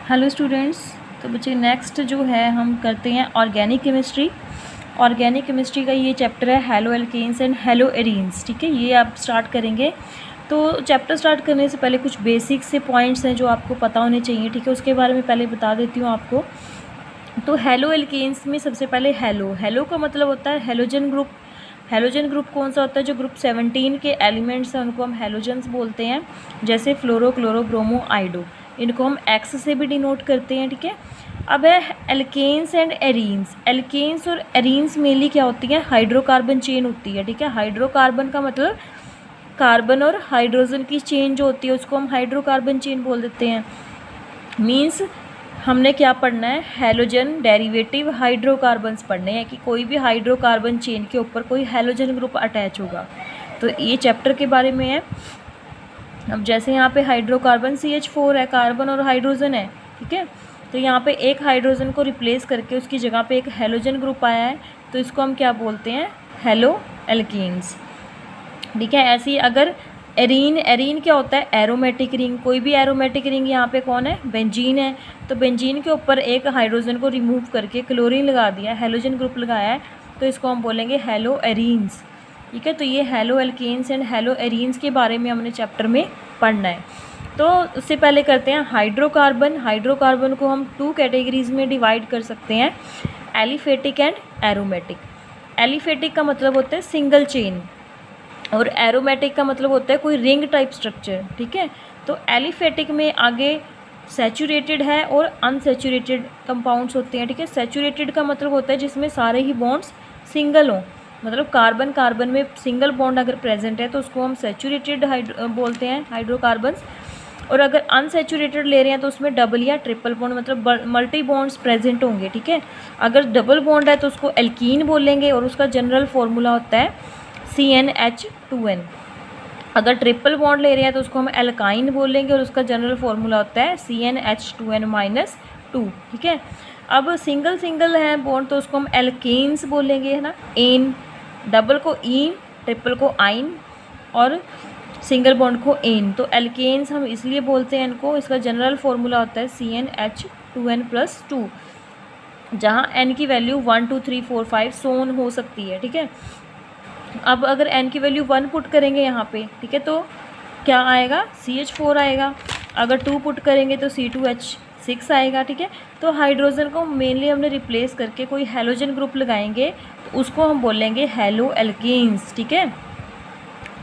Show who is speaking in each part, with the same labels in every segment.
Speaker 1: Hello students. तो बच्चे next जो है हम करते हैं ऑर्गेनिक केमिस्ट्री। ऑर्गेनिक केमिस्ट्री का ये चैप्टर है haloalkanes and haloarenes. ठीक है, ये आप स्टार्ट करेंगे। तो चैप्टर स्टार्ट करने से पहले कुछ बेसिक से पॉइंट्स हैं जो आपको पता होने चाहिए। ठीक है, उसके बारे में पहले बता देती हूँ आपको। तो हेलो एल्केन्स में सबसे पहले हेलो का मतलब होता है हेलोजन ग्रुप। हेलोजन ग्रुप कौन सा होता है? जो ग्रुप 17 के एलिमेंट्स हैं उनको हम हेलोजन्स बोलते हैं। जैसे फ्लोरो, क्लोरो, ब्रोमो, आइडो, इनको हम एक्स से भी डिनोट करते हैं। ठीक है, अब है एल्केन्स एंड एरीन्स। एल्केन्स और एरीन्स मेनली क्या होती है? हाइड्रोकार्बन चेन होती है। ठीक है, हाइड्रोकार्बन का मतलब कार्बन और हाइड्रोजन की चेन जो होती है उसको हम हाइड्रोकार्बन चेन बोल देते हैं। मीन्स हमने क्या पढ़ना है? हैलोजन डेरिवेटिव हाइड्रोकार्बन्स पढ़ने हैं कि कोई भी हाइड्रोकार्बन चेन के ऊपर कोई हैलोजन ग्रुप अटैच होगा। तो ये चैप्टर के बारे में है। अब जैसे यहाँ पे हाइड्रोकार्बन CH4 है, कार्बन और हाइड्रोजन है। ठीक है, तो यहाँ पे एक हाइड्रोजन को रिप्लेस करके उसकी जगह पे एक हैलोजन ग्रुप आया है, तो इसको हम क्या बोलते हैं? Hello alkenes. ठीक है, ऐसी अगर एरीन क्या होता है? Aromatic ring. कोई भी एरोमेटिक रिंग, यहाँ पे कौन है? बेंजीन है। तो बेंजीन के ऊपर एक हाइड्रोजन को रिमूव करके क्लोरीन लगा दिया, हैलोजन ग्रुप लगाया है, तो इसको हम बोलेंगे हेलो एरीन्स। ठीक है, तो ये haloalkanes and haloarenes के बारे में हमने चैप्टर में पढ़ना है। तो उससे पहले करते हैं हाइड्रोकार्बन। हाइड्रोकार्बन को हम 2 कैटेगरीज में डिवाइड कर सकते हैं, एलिफेटिक एंड एरोमेटिक। एलिफेटिक का मतलब होता है सिंगल चेन और एरोमेटिक का मतलब होता है कोई रिंग टाइप स्ट्रक्चर। ठीक है, तो एलिफेटिक में आगे सैचुरेटेड है और अनसैचुरेटेड कंपाउंड्स होते हैं। ठीक है, सैचुरेटेड का मतलब होता है जिसमें सारे ही बॉन्ड्स सिंगल हों, मतलब कार्बन कार्बन में सिंगल बॉन्ड अगर प्रेजेंट है तो उसको हम सैचुरेटेड बोलते हैं हाइड्रोकार्बन्स। और अगर अनसैचुरेटेड ले रहे हैं तो उसमें डबल या ट्रिपल बॉन्ड मतलब मल्टी बॉन्ड्स प्रेजेंट होंगे। ठीक है, अगर डबल बॉन्ड है तो उसको एल्कीन बोलेंगे और उसका जनरल फार्मूला होता है CnH2n। अगर ट्रिपल बॉन्ड ले रहे हैं तो उसको हम एल्काइन बोलेंगे और उसका जनरल फार्मूला होता है CnH2n-2। ठीक है, अब सिंगल सिंगल है बॉन्ड तो उसको हम एल्केन्स बोलेंगे, है ना। एन, डबल को ईन, ट्रिपल को आइन और सिंगल बॉन्ड को एन। तो एल्केन्स हम इसलिए बोलते हैं इनको, इसका जनरल फार्मूला होता है CnH2n+2, जहाँ n की वैल्यू 1 2 3 4 5 सोन हो सकती है। ठीक है, अब अगर n की वैल्यू 1 पुट करेंगे यहाँ पे, ठीक है, तो क्या आएगा? CH4 आएगा। अगर 2 पुट करेंगे तो C2H6 आएगा। ठीक है, तो हाइड्रोजन को मेनली हमने रिप्लेस करके कोई हैलोजन ग्रुप लगाएंगे तो उसको हम बोलेंगे हेलो एल्केन्स। ठीक है,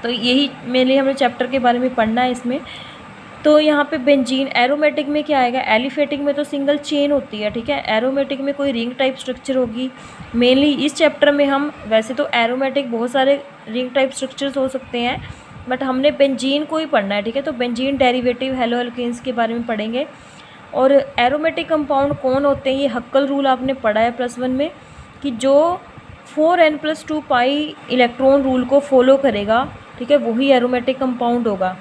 Speaker 1: तो यही मेनली हमने चैप्टर के बारे में पढ़ना है इसमें। तो यहाँ पे बेंजीन एरोमेटिक में क्या आएगा? एलिफेटिक में तो सिंगल चेन होती है। ठीक है, एरोमेटिक में कोई रिंग टाइप स्ट्रक्चर होगी। मेनली इस चैप्टर में हम, वैसे तो एरोमेटिक बहुत सारे रिंग टाइप स्ट्रक्चर्स हो सकते हैं, बट हमने बेंजीन को ही पढ़ना है। ठीक है, तो बेंजीन डेरिवेटिव हेलो एल्केन्स के बारे में पढ़ेंगे। और एरोमेटिक कंपाउंड कौन होते हैं? ये हक्कल रूल आपने पढ़ा है +1 में कि जो 4n+2 पाई इलेक्ट्रॉन रूल को फॉलो करेगा, ठीक है, वही एरोमेटिक कंपाउंड होगा।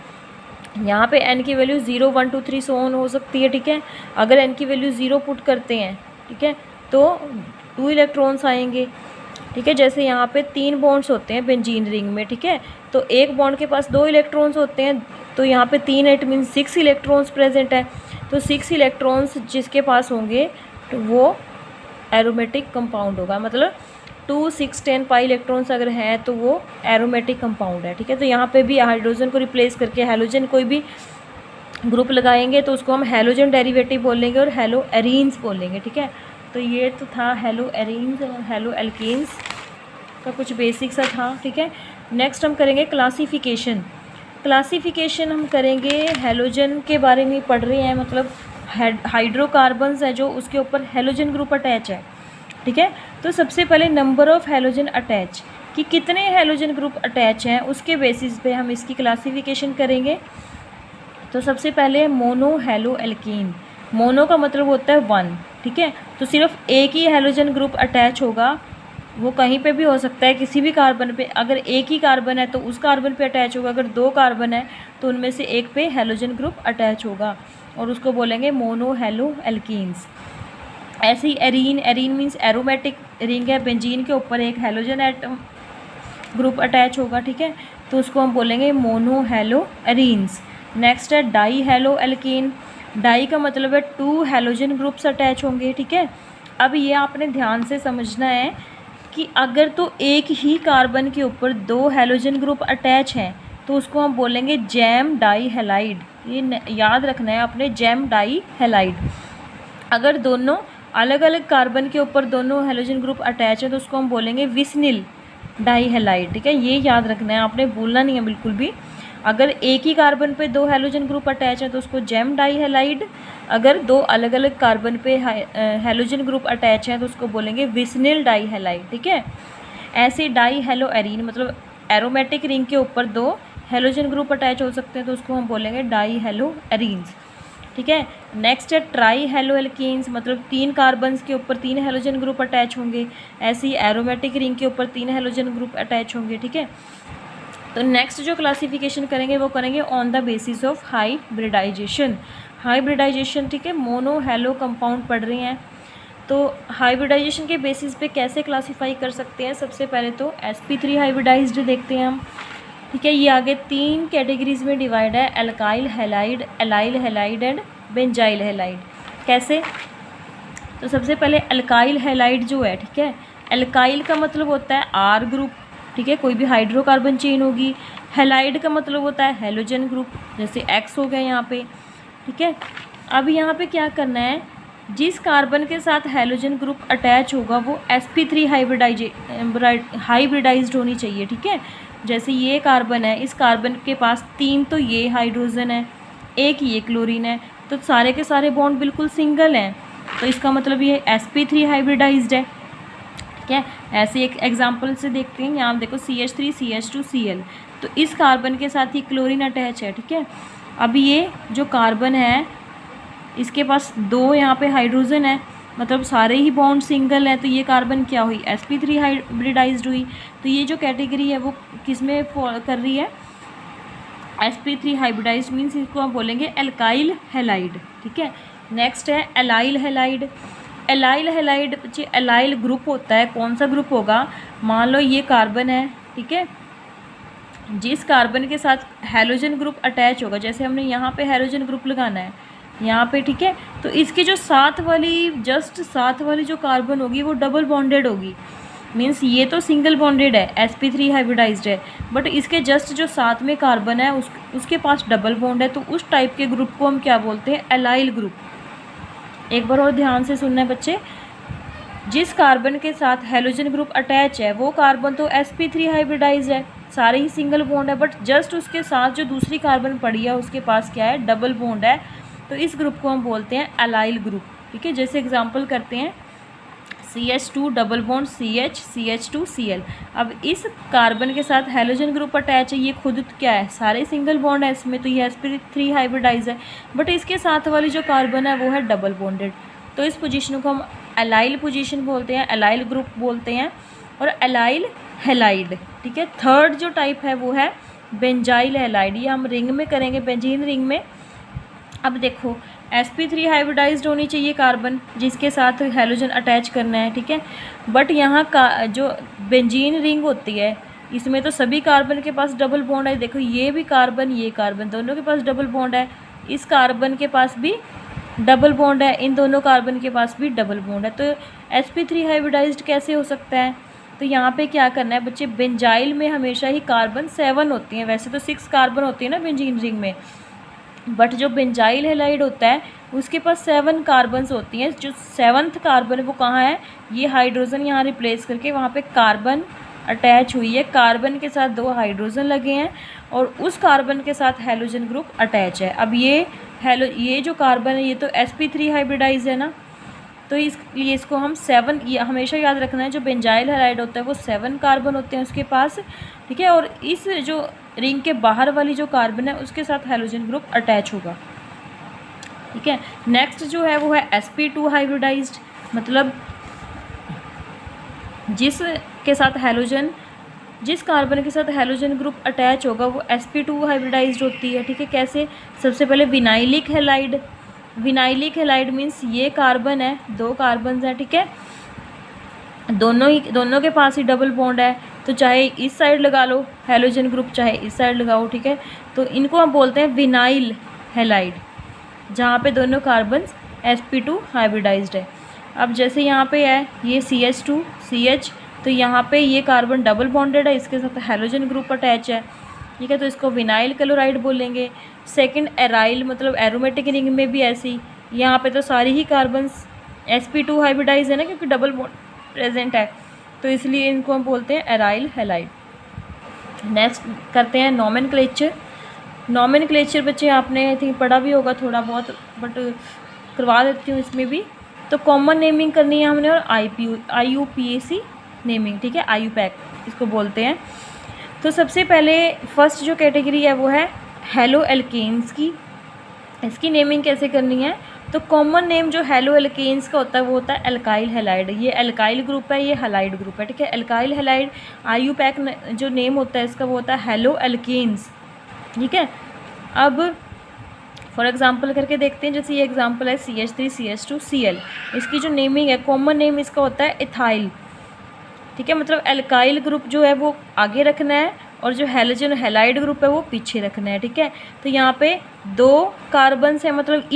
Speaker 1: यहाँ पे n की वैल्यू 0 1 2 3 सो ऑन हो सकती है। ठीक है, अगर n की वैल्यू 0 पुट करते हैं, ठीक है, तो 2 इलेक्ट्रॉन्स आएंगे। ठीक है, जैसे यहाँ पे 3 बॉन्ड्स होते हैं बेंजीन रिंग में। ठीक है, तो एक बॉन्ड के पास 2 इलेक्ट्रॉन्स होते हैं, तो यहाँ पे 3 इट मीन 6 इलेक्ट्रॉन्स प्रेजेंट है। तो 6 इलेक्ट्रॉन्स जिसके पास होंगे तो वो एरोमेटिक कंपाउंड होगा। मतलब 2 6 10 पाई इलेक्ट्रॉन्स अगर हैं तो वो एरोमेटिक कंपाउंड है। ठीक है, तो यहाँ पे भी हाइड्रोजन को रिप्लेस करके हैलोजन कोई भी ग्रुप लगाएंगे तो उसको हम हैलोजन डेरिवेटिव बोलेंगे और हेलो एरीन्स बोलेंगे। ठीक है, तो ये तो था हेलो एरीन्स और हेलो एल्केन्स का कुछ बेसिक सा था। ठीक है, नेक्स्ट हम करेंगे क्लासिफिकेशन। क्लासिफिकेशन हम करेंगे हैलोजन के बारे में पढ़ रहे हैं, मतलब हाइड्रोकार्बन्स है जो उसके ऊपर हैलोजन ग्रुप अटैच है। ठीक है, तो सबसे पहले नंबर ऑफ़ हैलोजन अटैच, कि कितने हैलोजन ग्रुप अटैच हैं उसके बेसिस पे हम इसकी क्लासिफिकेशन करेंगे। तो सबसे पहले मोनो हेलो एल्कीन। मोनो का मतलब होता है 1। ठीक है, तो सिर्फ एक ही हैलोजन ग्रुप अटैच होगा, वो कहीं पे भी हो सकता है किसी भी कार्बन पे। अगर एक ही कार्बन है तो उस कार्बन पे अटैच होगा, अगर 2 कार्बन है तो उनमें से एक पे हैलोजन ग्रुप अटैच होगा और उसको बोलेंगे मोनो हेलो एल्कीन्स। ऐसे ही एरीन मीन्स एरोमेटिक रिंग है, बेंजीन के ऊपर एक हैलोजन एटम ग्रुप अटैच होगा। ठीक है, तो उसको हम बोलेंगे मोनो हेलो एरीन्स। नेक्स्ट है डाई हेलो एल्कीन। डाई का मतलब है 2 हैलोजन ग्रुप्स अटैच होंगे, ठीक है। अब ये आपने ध्यान से समझना है कि अगर तो एक ही कार्बन के ऊपर 2 हैलोजन ग्रुप अटैच हैं तो उसको हम बोलेंगे जैम डाई हैलाइड। ये याद रखना है आपने, जैम डाई हैलाइड। अगर दोनों अलग अलग कार्बन के ऊपर दोनों हैलोजन ग्रुप अटैच है तो उसको हम बोलेंगे विसनिल डाई हैलाइड, ठीक है। ये याद रखना है आपने, भूलना नहीं है बिल्कुल भी। अगर एक ही कार्बन पे 2 हैलोजन ग्रुप अटैच है तो उसको जैम डाई हैलाइड। अगर 2 अलग अलग कार्बन पे हैलोजन ग्रुप अटैच है तो उसको बोलेंगे विसनिल डाई हैलाइड, ठीक है। ऐसे डाई हैलो एरीन मतलब एरोमेटिक रिंग के ऊपर 2 हैलोजन ग्रुप अटैच हो सकते हैं तो उसको हम बोलेंगे डाई हैलो एरीन्स, ठीक है। नेक्स्ट है ट्राई हैलो एल्केन्स, मतलब 3 कार्बन्स के ऊपर 3 हैलोजन ग्रुप अटैच होंगे। ऐसे ही एरोमेटिक रिंग के ऊपर 3 हैलोजन ग्रुप अटैच होंगे, ठीक है। तो नेक्स्ट जो क्लासिफिकेशन करेंगे वो करेंगे on the basis of hybridization. Hybridization, ठीक है, मोनो हैलो कंपाउंड पढ़ रही हैं तो हाइब्रिडाइजेशन के बेसिस पे कैसे क्लासीफाई कर सकते हैं। सबसे पहले तो sp3 हाइब्रिडाइज्ड देखते हैं हम, ठीक है। ये आगे 3 कैटेगरीज में डिवाइड है, alkyl halide, allyl halide and benzyl halide. कैसे? तो सबसे पहले एल्काइल हैलाइड जो है, ठीक है, एल्काइल का मतलब होता है R ग्रुप, ठीक है, कोई भी हाइड्रोकार्बन चेन होगी। हैलाइड का मतलब होता है हैलोजन ग्रुप, जैसे X हो गया यहाँ पे, ठीक है। अब यहाँ पे क्या करना है, जिस कार्बन के साथ हैलोजन ग्रुप अटैच होगा वो sp3 हाइब्रिडाइज्ड होनी चाहिए, ठीक है। जैसे ये कार्बन है, इस कार्बन के पास 3 तो ये हाइड्रोजन है, 1 ये क्लोरीन है, तो सारे के सारे बॉन्ड बिल्कुल सिंगल हैं, तो इसका मतलब ये sp3 हाइब्रिडाइज्ड है, ठीक है। ऐसे एक एग्जांपल से देखते हैं, यहाँ देखो CH3 CH2 Cl, तो इस कार्बन के साथ ही क्लोरीन अटैच है, ठीक है। अब ये जो कार्बन है इसके पास 2 यहाँ पे हाइड्रोजन है, मतलब सारे ही बॉन्ड सिंगल हैं, तो ये कार्बन क्या हुई, sp3 हाइब्रिडाइज्ड हुई। तो ये जो कैटेगरी है वो किस में फॉल कर रही है, sp3 हाइब्रिडाइज्ड, मीन्स इसको हम बोलेंगे एल्काइल हैलाइड, ठीक है। नेक्स्ट है एलाइल हैलाइड। एलाइल हैलाइड बच्चे एलाइल ग्रुप होता है, कौन सा ग्रुप होगा, मान लो ये कार्बन है, ठीक है, जिस कार्बन के साथ हैलोजन ग्रुप अटैच होगा, जैसे हमने यहाँ पे हैलोजन ग्रुप लगाना है यहाँ पे, ठीक है, तो इसकी जो साथ वाली जो कार्बन होगी वो डबल बॉन्डेड होगी। मीन्स ये तो सिंगल बॉन्डेड है, sp3 हाइब्रिडाइज्ड है, बट इसके जस्ट जो साथ में कार्बन है उसके पास डबल बॉन्ड है, तो उस टाइप के ग्रुप को हम क्या बोलते हैं, एलाइल ग्रुप। एक बार और ध्यान से सुनना है बच्चे, जिस कार्बन के साथ हैलोजन ग्रुप अटैच है वो कार्बन तो sp3 हाइब्रिडाइज्ड है, सारे ही सिंगल बॉन्ड है, बट जस्ट उसके साथ जो दूसरी कार्बन पड़ी है उसके पास क्या है, डबल बॉन्ड है, तो इस ग्रुप को हम बोलते हैं एलाइल ग्रुप, ठीक है। जैसे एग्जांपल करते हैं CH2 double bond CH CH2 Cl। अब इस कार्बन के साथ हैलोजन ग्रुप अटैच है, ये खुद क्या है, सारे सिंगल बॉन्ड है इसमें, तो ये sp3 हाइब्रिडाइज है, बट इसके साथ वाली जो कार्बन है वो है डबल बॉन्डेड, तो इस पोजीशन को हम एलाइल पोजीशन बोलते हैं, एलाइल ग्रुप बोलते हैं, और एलाइल हैलाइड, ठीक है। थर्ड जो टाइप है वो है बेंजाइल हैलाइड, ये हम रिंग में करेंगे, बेंजीन रिंग में। अब देखो sp3 हाइब्रिडाइज्ड होनी चाहिए कार्बन जिसके साथ हैलोजन अटैच करना है, ठीक है, बट यहाँ का जो बेंजीन रिंग होती है इसमें तो सभी कार्बन के पास डबल बॉन्ड है। देखो ये भी कार्बन, ये कार्बन, दोनों के पास डबल बॉन्ड है, इस कार्बन के पास भी डबल बॉन्ड है, इन दोनों कार्बन के पास भी डबल बॉन्ड है, तो sp3 हाइब्रिडाइज्ड कैसे हो सकता है। तो यहाँ पे क्या करना है बच्चे, बेंजाइल में हमेशा ही कार्बन 7 होती हैं, वैसे तो 6 कार्बन होती है ना बेंजीन रिंग में, बट जो बेंजाइल हैलाइड होता है उसके पास 7 कार्बन्स होती हैं। जो 7th कार्बन है वो कहाँ है, ये हाइड्रोजन यहाँ रिप्लेस करके वहाँ पे कार्बन अटैच हुई है, कार्बन के साथ 2 हाइड्रोजन लगे हैं और उस कार्बन के साथ हैलोजन ग्रुप अटैच है। अब ये जो कार्बन है ये तो sp3 हाइब्रिडाइज है ना, तो इसलिए इसको हम 7, ये हमेशा याद रखना है, जो बेंजाइल हैलाइड होता है वो 7 कार्बन होते हैं उसके पास, ठीक है, और इस जो रिंग के बाहर वाली जो कार्बन है उसके साथ हैलोजन ग्रुप अटैच होगा, ठीक है। नेक्स्ट जो है वो है sp2 हाइब्रिडाइज्ड, मतलब जिस कार्बन के साथ हैलोजन ग्रुप अटैच होगा वो sp2 हाइब्रिडाइज्ड होती है, ठीक है। कैसे, सबसे पहले vinylic halide. Vinylic halide means ये कार्बन है, 2 कार्बन हैं, ठीक है, दोनों के पास ही डबल बॉन्ड है, तो चाहे इस साइड लगा लो हैलोजन ग्रुप, चाहे इस साइड लगाओ, ठीक है, तो इनको हम बोलते हैं विनाइल हैलाइड, जहाँ पे दोनों कार्बन्स sp2 हाइब्रिडाइज्ड है। अब जैसे यहाँ पे है ये CH2 CH, तो यहाँ पे ये कार्बन डबल बॉन्डेड है, इसके साथ हैलोजन ग्रुप अटैच है, ठीक है, तो इसको विनाइल क्लोराइड बोलेंगे। सेकंड एराइल मतलब एरोमेटिक रिंग में भी ऐसी, यहाँ पे तो सारी ही कार्बन्स sp2 हाइब्रिडाइज है ना, क्योंकि डबल बॉन्ड प्रेजेंट है, तो इसलिए इनको हम बोलते हैं एराइल हैलाइड। नेक्स्ट करते हैं नॉमेनक्लेचर। नॉमेनक्लेचर बच्चे आपने आई थिंक पढ़ा भी होगा थोड़ा बहुत, बट करवा देती हूँ इसमें भी। तो कॉमन नेमिंग करनी है हमने, और IUPAC नेमिंग, ठीक है, IUPAC इसको बोलते हैं। तो सबसे पहले फर्स्ट जो कैटेगरी है वो है हेलो एल्केन्स की। इसकी नेमिंग कैसे करनी है, तो कॉमन नेम जो हेलो एल्केन्स का होता है वो होता है एल्काइल हैलाइड। ये एल्काइल ग्रुप है, ये हैलाइड ग्रुप है, ठीक है। एल्काइल हैलाइड IUPAC जो नेम होता है इसका वो होता है हेलो एल्केन्स, ठीक है। अब फॉर एग्जांपल करके देखते हैं, जैसे ये एग्जांपल है CH3 CH2 Cl। इसकी जो नेमिंग है, कॉमन नेम इसका होता है इथाइल, ठीक है, मतलब एल्काइल ग्रुप जो है वो आगे रखना है और जो हैलोजन हैलाइड ग्रुप है वो पीछे रखना है, ठीक है। तो यहाँ पे 2 कार्बन्स है, मतलब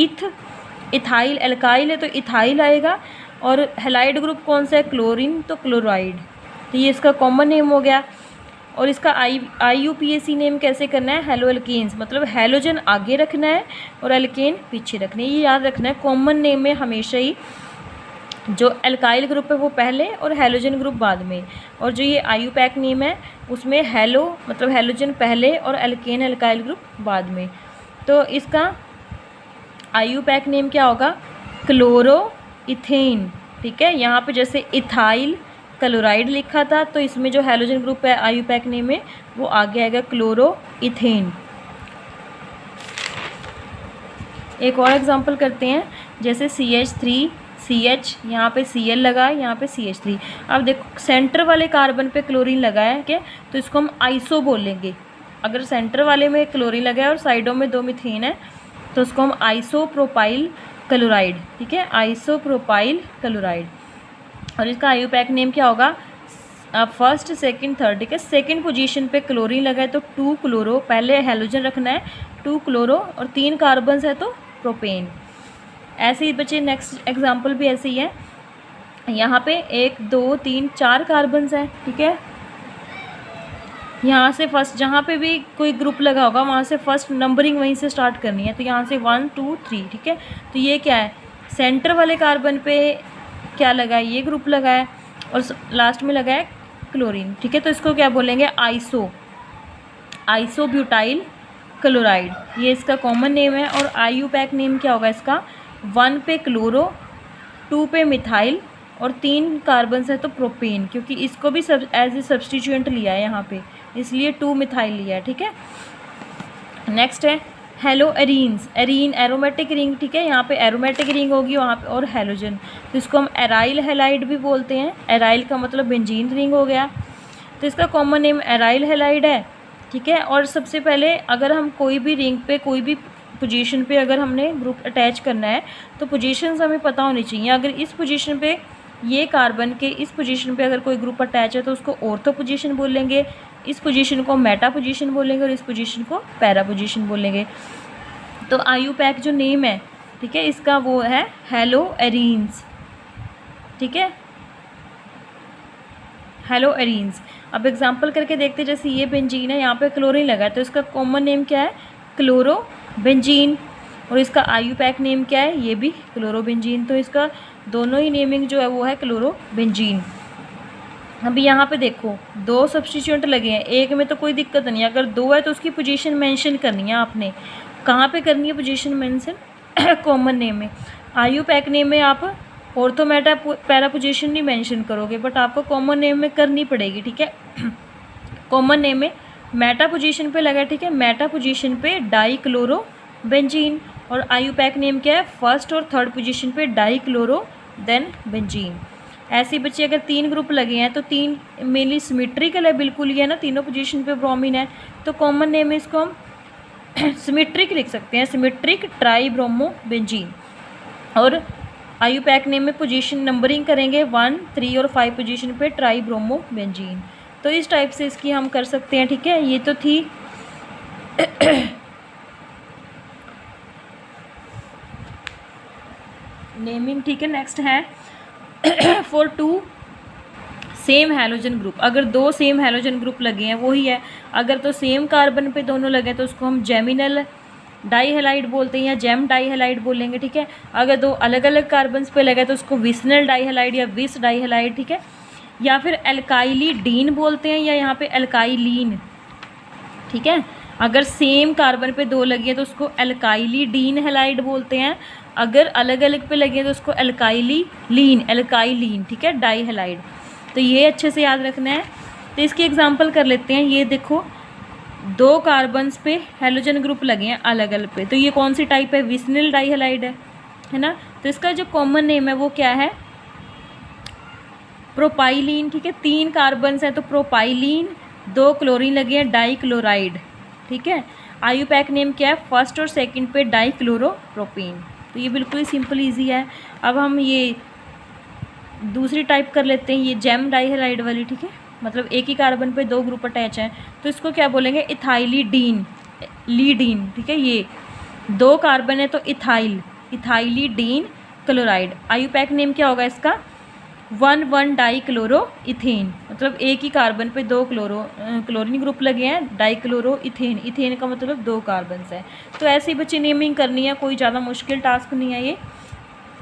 Speaker 1: इथाइल, एल्काइल है तो इथाइल आएगा, और हैलाइड ग्रुप कौन सा है, क्लोरीन, तो क्लोराइड। तो ये इसका कॉमन नेम हो गया। और इसका IUPAC नेम कैसे करना है, हेलो एल्केन्स, मतलब हैलोजन आगे रखना है और एल्केन पीछे रखना है, ये याद रखना है। कॉमन नेम में हमेशा ही जो एल्काइल ग्रुप है वो पहले और हैलोजन ग्रुप बाद में, और जो ये IUPAC नेम है उसमें हेलो मतलब हैलोजन पहले और एल्केन एल्काइल ग्रुप बाद में। तो इसका IUPAC नेम क्या होगा, क्लोरो इथेन, ठीक है। यहाँ पे जैसे इथाइल क्लोराइड लिखा था, तो इसमें जो हैलोजन ग्रुप है IUPAC नेम में वो आगे आएगा क्लोरो इथेन। एक और एग्जांपल करते हैं, जैसे CH3 CH, यहाँ पे Cl लगा है, यहाँ पे CH3। अब देखो सेंटर वाले कार्बन पे क्लोरीन लगा है क्या, तो इसको हम आइसो बोलेंगे। अगर सेंटर वाले में क्लोरीन लगा है और साइडों में 2 मीथेन है तो उसको हम आइसोप्रोपाइल क्लोराइड, ठीक है, आइसोप्रोपाइल क्लोराइड। और इसका IUPAC नेम क्या होगा, फर्स्ट सेकंड थर्ड, ठीक है। सेकंड पोजीशन पे क्लोरीन लगा है तो 2 क्लोरो, पहले हैलोजन रखना है 2 क्लोरो, और 3 कार्बन्स है तो प्रोपेन। ऐसे ही बच्चे नेक्स्ट एग्जांपल भी ऐसे ही है, यहाँ पे 1 2 3 4 कार्बन्स हैं, ठीक है। यहाँ से फर्स्ट जहाँ पे भी कोई ग्रुप लगा होगा वहाँ से फर्स्ट नंबरिंग वहीं से स्टार्ट करनी है, तो यहाँ से 1 2 3, ठीक है। तो ये क्या है, सेंटर वाले कार्बन पे क्या लगा है, ये ग्रुप लगा है, और लास्ट में लगा है क्लोरीन, ठीक है। तो इसको क्या बोलेंगे, आइसोब्यूटाइल क्लोराइड, ये इसका कॉमन नेम है। और IUPAC नेम क्या होगा इसका, 1 पे क्लोरो, 2 पे मिथाइल, और 3 कार्बन्स है तो प्रोपेन, क्योंकि इसको भी सब एज ए सब्सटीट्यूएंट लिया है यहाँ पे, इसलिए 2 मिथाइल लिया है, ठीक है। नेक्स्ट है hello arenes, arene aromatic ring, ठीक है, यहाँ पे एरोमेटिक रिंग होगी वहाँ पे, और हैलोजन, तो इसको हम एराइल हैलाइड भी बोलते हैं। एराइल का मतलब बेंजीन रिंग हो गया, तो इसका कॉमन नेम एराइल हैलाइड है, ठीक है। और सबसे पहले अगर हम कोई भी रिंग पे कोई भी पोजीशन पे अगर हमने ग्रुप अटैच करना है तो पोजीशंस हमें पता होनी चाहिए। अगर इस पोजीशन पे ये कार्बन के इस पोजीशन पे अगर कोई ग्रुप अटैच है तो उसको ऑर्थो पोजीशन बोलेंगे, इस पोजीशन को मेटा पोजीशन बोलेंगे, और इस पोजीशन को पैरा पोजीशन बोलेंगे। तो IUPAC जो नेम है, ठीक है, इसका वो है हेलो एरीन्स, ठीक है, हेलो एरीन्स। अब एग्जांपल करके देखते हैं, जैसे ये बेंजीन है, यहाँ पे क्लोरीन लगा है तो इसका कॉमन नेम क्या है, क्लोरो बेंजीन, और इसका IUPAC नेम क्या है, ये भी क्लोरो बेंजीन। तो इसका दोनों ही नेमिंग जो है वो है क्लोरो बेंजीन। अभी यहाँ पे देखो 2 सब्स्टिट्यूएंट लगे हैं, एक में तो कोई दिक्कत नहीं है, अगर 2 है तो उसकी पोजीशन मेंशन करनी है आपने। कहाँ पे करनी है पोजीशन मेंशन, कॉमन नेम में। IUPAC नेम में आप ऑर्थो मेटा पैरा पोजीशन नहीं मेंशन करोगे, बट आपको कॉमन नेम में करनी पड़ेगी, ठीक है। कॉमन नेम में मेटा पोजीशन पे लगा है, ठीक है, मेटा पोजीशन पे डाई क्लोरो बेंजीन, और IUPAC नेम क्या है, फर्स्ट और थर्ड पोजीशन पे डाई क्लोरो देन बेंजीन। ऐसे बच्चे अगर 3 ग्रुप लगे हैं तो 3 मेनली सिमेट्रिकल है, बिल्कुल ही है ना, तीनों पोजीशन पे ब्रोमीन है, तो कॉमन नेम में इसको हम सिमेट्रिक लिख सकते हैं, सिमेट्रिक ट्राई ब्रोमो बेंजीन। और IUPAC नेम में पोजीशन नंबरिंग करेंगे 1 3 और 5 पोजीशन पे ट्राई ब्रोमो बेंजीन। तो इस टाइप से इसकी हम कर सकते हैं, ठीक है। ये तो थी नेमिंग, ठीक है। नेक्स्ट है for two same halogen group, अगर दो सेम हैलोजन ग्रुप लगे हैं वही है, अगर तो सेम कार्बन पे दोनों लगे तो उसको हम जेमिनल डाईहेलाइड बोलते हैं या जेम डाईहेलाइड बोलेंगे, ठीक है। अगर दो अलग अलग कार्बन्स पे लगे तो उसको विसनल डाईहेलाइड या विस डाईहेलाइड, ठीक है। या फिर एल्काइलीडीन बोलते हैं या यहाँ पे एल्काइलीन, ठीक है। अगर सेम कार्बन पे दो लगी है तो उसको एल्काइलीडीन हेलाइड बोलते हैं, अगर अलग अलग पे लगे तो उसको एल्काइलीन, ठीक है, डाईहेलाइड। तो ये अच्छे से याद रखना है। तो इसकी एग्जांपल कर लेते हैं। ये देखो दो कार्बन्स पे हैलोजन ग्रुप लगे हैं अलग अलग पे, तो ये कौन सी टाइप है, विसनिल डाईहेलाइड है ना। तो इसका जो कॉमन नेम है वो क्या है, प्रोपाइलीन, ठीक है। तीन कार्बन्स हैं तो प्रोपाइलीन, दो क्लोरीन लगे हैं डाईक्लोराइड, ठीक है। आईयूपैक नेम क्या है, फर्स्ट और सेकंड पे डाईक्लोरोप्रोपीन। तो ये बिल्कुल ही सिंपल इजी है। अब हम ये दूसरी टाइप कर लेते हैं, ये जेम डाईहेलाइड वाली, ठीक है। मतलब एक ही कार्बन पे दो ग्रुप अटैच हैं तो इसको क्या बोलेंगे, इथाइलीडीन, ठीक है। ये दो कार्बन है तो इथाइलीडीन क्लोराइड। आईयूपैक नेम क्या होगा इसका, 1,1 डाईक्लोरो इथेन, मतलब एक ही कार्बन पे दो क्लोरीन ग्रुप लगे हैं, डाईक्लोरो इथेन का मतलब दो कार्बन है। तो ऐसे ही बच्चे नेमिंग करनी है, कोई ज़्यादा मुश्किल टास्क नहीं है, ये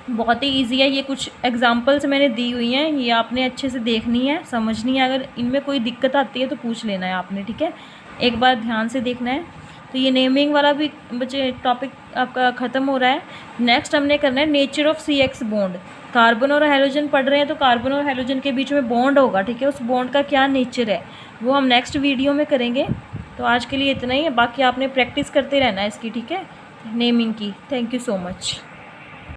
Speaker 1: बहुत ही इजी है। ये कुछ एग्जांपल्स मैंने दी हुई हैं, ये आपने अच्छे से देखनी है, समझनी है। अगर इनमें कोई दिक्कत आती है तो पूछ लेना है आपने, ठीक है, एक बार ध्यान से देखना है। तो ये नेमिंग वाला भी बच्चे टॉपिक आपका ख़त्म हो रहा है। नेक्स्ट हमने करना है nature of CX bond. Carbon और हाइड्रोजन पढ़ रहे हैं तो कार्बन और हाइड्रोजन के बीच में बॉन्ड होगा, ठीक है। उस बॉन्ड का क्या नेचर है वो हम नेक्स्ट वीडियो में करेंगे। तो आज के लिए इतना ही है, बाकी आपने प्रैक्टिस करते रहना है इसकी, ठीक है, नेमिंग की। Thank you so much.